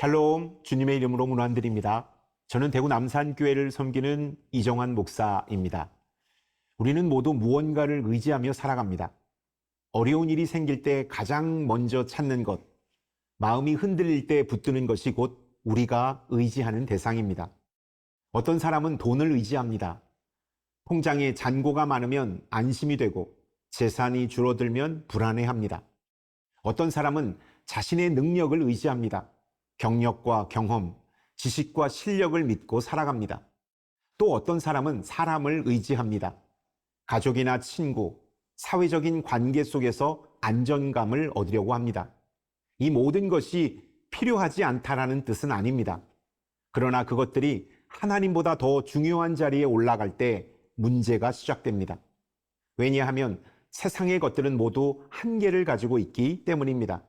샬롬, 주님의 이름으로 문안드립니다. 저는 대구 남산교회를 섬기는 이정환 목사입니다. 우리는 모두 무언가를 의지하며 살아갑니다. 어려운 일이 생길 때 가장 먼저 찾는 것, 마음이 흔들릴 때 붙드는 것이 곧 우리가 의지하는 대상입니다. 어떤 사람은 돈을 의지합니다. 통장에 잔고가 많으면 안심이 되고 재산이 줄어들면 불안해합니다. 어떤 사람은 자신의 능력을 의지합니다. 경력과 경험, 지식과 실력을 믿고 살아갑니다. 또 어떤 사람은 사람을 의지합니다. 가족이나 친구, 사회적인 관계 속에서 안정감을 얻으려고 합니다. 이 모든 것이 필요하지 않다라는 뜻은 아닙니다. 그러나 그것들이 하나님보다 더 중요한 자리에 올라갈 때 문제가 시작됩니다. 왜냐하면 세상의 것들은 모두 한계를 가지고 있기 때문입니다.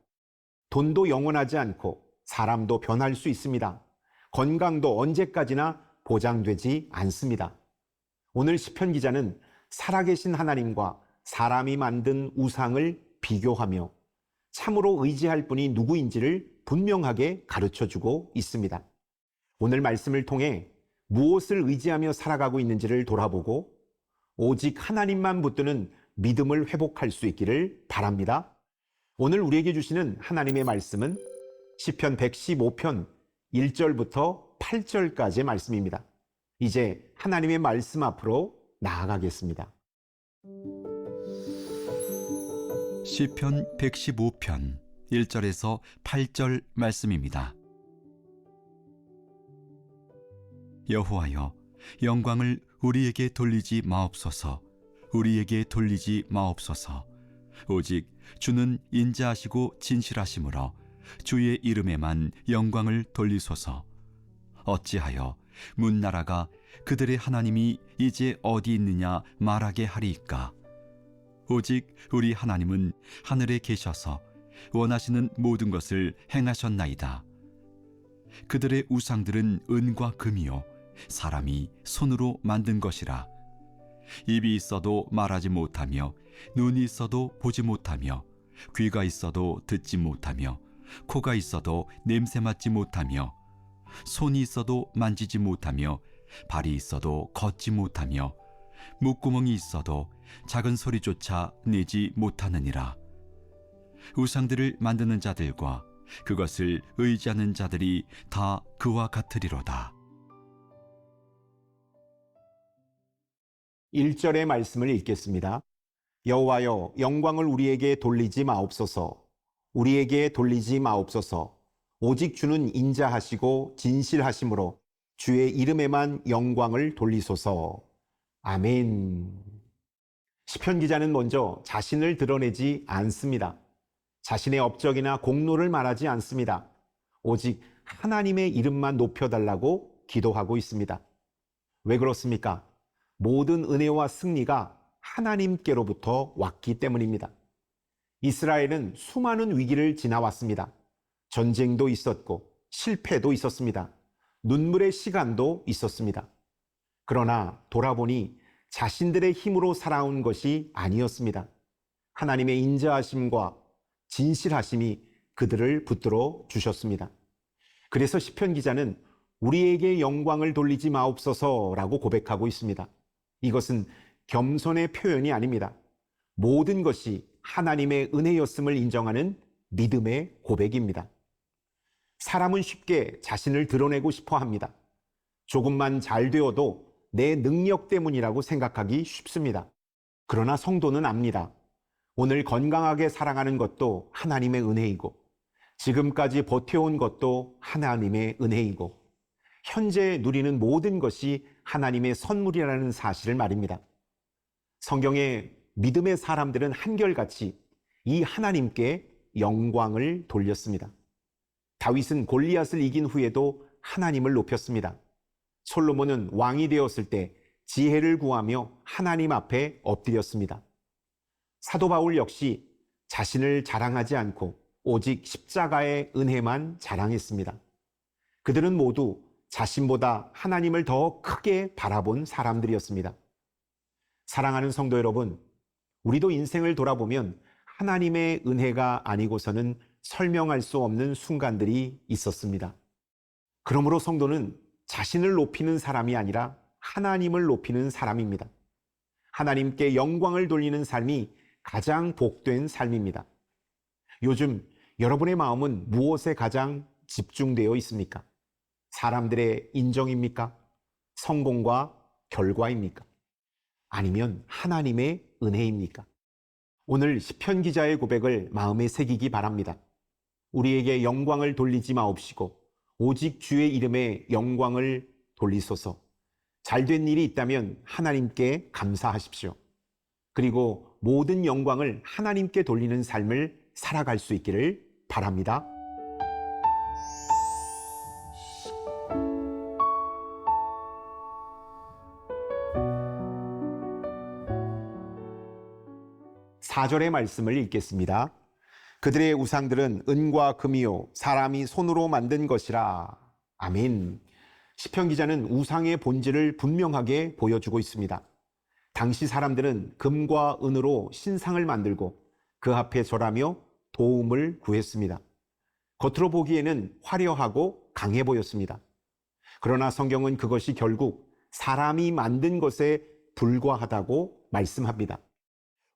돈도 영원하지 않고 사람도 변할 수 있습니다. 건강도 언제까지나 보장되지 않습니다. 오늘 시편 기자는 살아계신 하나님과 사람이 만든 우상을 비교하며 참으로 의지할 분이 누구인지를 분명하게 가르쳐주고 있습니다. 오늘 말씀을 통해 무엇을 의지하며 살아가고 있는지를 돌아보고 오직 하나님만 붙드는 믿음을 회복할 수 있기를 바랍니다. 오늘 우리에게 주시는 하나님의 말씀은 시편 115편 1절부터 8절까지의 말씀입니다. 이제 하나님의 말씀 앞으로 나아가겠습니다. 시편 115편 1절에서 8절 말씀입니다. 여호와여, 영광을 우리에게 돌리지 마옵소서. 우리에게 돌리지 마옵소서. 오직 주는 인자하시고 진실하심으로 주의 이름에만 영광을 돌리소서. 어찌하여 문나라가 그들의 하나님이 이제 어디 있느냐 말하게 하리이까. 오직 우리 하나님은 하늘에 계셔서 원하시는 모든 것을 행하셨나이다. 그들의 우상들은 은과 금이요 사람이 손으로 만든 것이라. 입이 있어도 말하지 못하며 눈이 있어도 보지 못하며 귀가 있어도 듣지 못하며 코가 있어도 냄새 맡지 못하며 손이 있어도 만지지 못하며 발이 있어도 걷지 못하며 목구멍이 있어도 작은 소리조차 내지 못하느니라. 우상들을 만드는 자들과 그것을 의지하는 자들이 다 그와 같으리로다. 1절의 말씀을 읽겠습니다. 여호와여, 영광을 우리에게 돌리지 마옵소서. 우리에게 돌리지 마옵소서. 오직 주는 인자하시고 진실하심으로 주의 이름에만 영광을 돌리소서. 아멘. 시편 기자는 먼저 자신을 드러내지 않습니다. 자신의 업적이나 공로를 말하지 않습니다. 오직 하나님의 이름만 높여달라고 기도하고 있습니다. 왜 그렇습니까? 모든 은혜와 승리가 하나님께로부터 왔기 때문입니다. 이스라엘은 수많은 위기를 지나왔습니다. 전쟁도 있었고 실패도 있었습니다. 눈물의 시간도 있었습니다. 그러나 돌아보니 자신들의 힘으로 살아온 것이 아니었습니다. 하나님의 인자하심과 진실하심이 그들을 붙들어 주셨습니다. 그래서 시편 기자는 우리에게 영광을 돌리지 마옵소서라고 고백하고 있습니다. 이것은 겸손의 표현이 아닙니다. 모든 것이 하나님의 은혜였음을 인정하는 믿음의 고백입니다. 사람은 쉽게 자신을 드러내고 싶어 합니다. 조금만 잘 되어도 내 능력 때문이라고 생각하기 쉽습니다. 그러나 성도는 압니다. 오늘 건강하게 살아가는 것도 하나님의 은혜이고, 지금까지 버텨온 것도 하나님의 은혜이고, 현재 누리는 모든 것이 하나님의 선물이라는 사실을 말입니다. 성경의 믿음의 사람들은 한결같이 이 하나님께 영광을 돌렸습니다. 다윗은 골리앗을 이긴 후에도 하나님을 높였습니다. 솔로몬은 왕이 되었을 때 지혜를 구하며 하나님 앞에 엎드렸습니다. 사도 바울 역시 자신을 자랑하지 않고 오직 십자가의 은혜만 자랑했습니다. 그들은 모두 자신보다 하나님을 더 크게 바라본 사람들이었습니다. 사랑하는 성도 여러분, 우리도 인생을 돌아보면 하나님의 은혜가 아니고서는 설명할 수 없는 순간들이 있었습니다. 그러므로 성도는 자신을 높이는 사람이 아니라 하나님을 높이는 사람입니다. 하나님께 영광을 돌리는 삶이 가장 복된 삶입니다. 요즘 여러분의 마음은 무엇에 가장 집중되어 있습니까? 사람들의 인정입니까? 성공과 결과입니까? 아니면 하나님의 은혜입니까? 오늘 시편 기자의 고백을 마음에 새기기 바랍니다. 우리에게 영광을 돌리지 마옵시고 오직 주의 이름에 영광을 돌리소서. 잘된 일이 있다면 하나님께 감사하십시오. 그리고 모든 영광을 하나님께 돌리는 삶을 살아갈 수 있기를 바랍니다. 사절의 말씀을 읽겠습니다. 그들의 우상들은 은과 금이요 사람이 손으로 만든 것이라. 아멘. 시편 기자는 우상의 본질을 분명하게 보여주고 있습니다. 당시 사람들은 금과 은으로 신상을 만들고 그 앞에 절하며 도움을 구했습니다. 겉으로 보기에는 화려하고 강해 보였습니다. 그러나 성경은 그것이 결국 사람이 만든 것에 불과하다고 말씀합니다.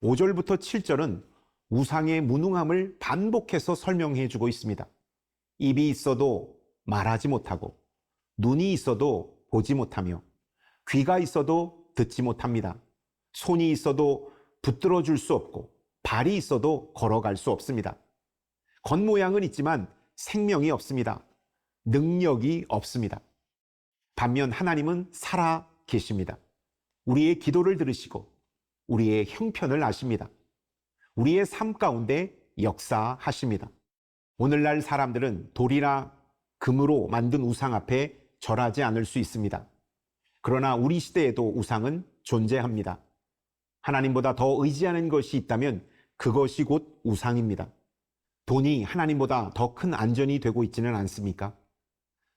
5절부터 7절은 우상의 무능함을 반복해서 설명해 주고 있습니다. 입이 있어도 말하지 못하고 눈이 있어도 보지 못하며 귀가 있어도 듣지 못합니다. 손이 있어도 붙들어 줄 수 없고 발이 있어도 걸어갈 수 없습니다. 겉모양은 있지만 생명이 없습니다. 능력이 없습니다. 반면 하나님은 살아 계십니다. 우리의 기도를 들으시고 우리의 형편을 아십니다. 우리의 삶 가운데 역사하십니다. 오늘날 사람들은 돌이나 금으로 만든 우상 앞에 절하지 않을 수 있습니다. 그러나 우리 시대에도 우상은 존재합니다. 하나님보다 더 의지하는 것이 있다면 그것이 곧 우상입니다. 돈이 하나님보다 더 큰 안전이 되고 있지는 않습니까?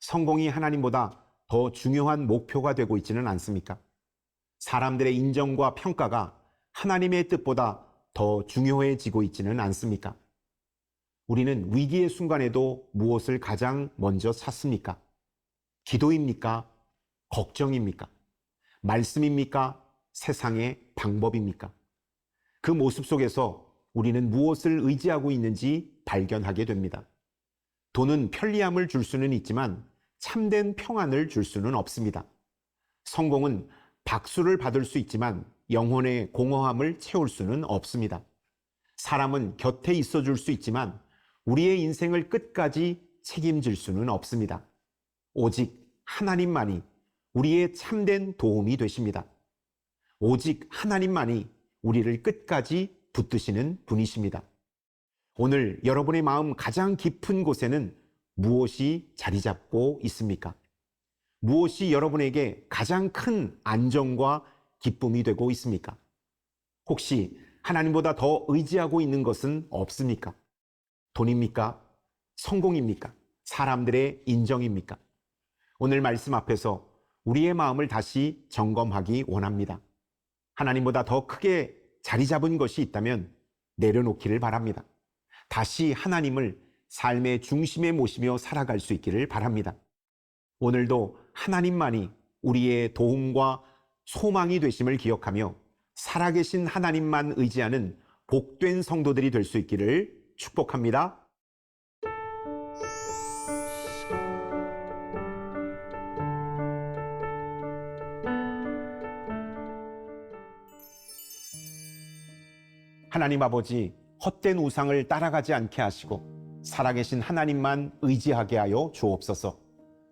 성공이 하나님보다 더 중요한 목표가 되고 있지는 않습니까? 사람들의 인정과 평가가 하나님의 뜻보다 더 중요해지고 있지는 않습니까? 우리는 위기의 순간에도 무엇을 가장 먼저 찾습니까? 기도입니까? 걱정입니까? 말씀입니까? 세상의 방법입니까? 그 모습 속에서 우리는 무엇을 의지하고 있는지 발견하게 됩니다. 돈은 편리함을 줄 수는 있지만 참된 평안을 줄 수는 없습니다. 성공은 박수를 받을 수 있지만 영혼의 공허함을 채울 수는 없습니다. 사람은 곁에 있어 줄 수 있지만 우리의 인생을 끝까지 책임질 수는 없습니다. 오직 하나님만이 우리의 참된 도움이 되십니다. 오직 하나님만이 우리를 끝까지 붙드시는 분이십니다. 오늘 여러분의 마음 가장 깊은 곳에는 무엇이 자리 잡고 있습니까? 무엇이 여러분에게 가장 큰 안정과 기쁨이 되고 있습니까? 혹시 하나님보다 더 의지하고 있는 것은 없습니까? 돈입니까? 성공입니까? 사람들의 인정입니까? 오늘 말씀 앞에서 우리의 마음을 다시 점검하기 원합니다. 하나님보다 더 크게 자리 잡은 것이 있다면 내려놓기를 바랍니다. 다시 하나님을 삶의 중심에 모시며 살아갈 수 있기를 바랍니다. 오늘도 하나님만이 우리의 도움과 소망이 되심을 기억하며 살아계신 하나님만 의지하는 복된 성도들이 될 수 있기를 축복합니다. 하나님 아버지, 헛된 우상을 따라가지 않게 하시고 살아계신 하나님만 의지하게 하여 주옵소서.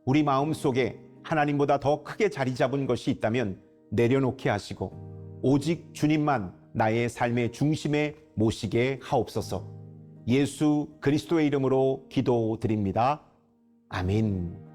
우리 마음 속에 하나님보다 더 크게 자리 잡은 것이 있다면 내려놓게 하시고 오직 주님만 나의 삶의 중심에 모시게 하옵소서. 예수 그리스도의 이름으로 기도드립니다. 아멘.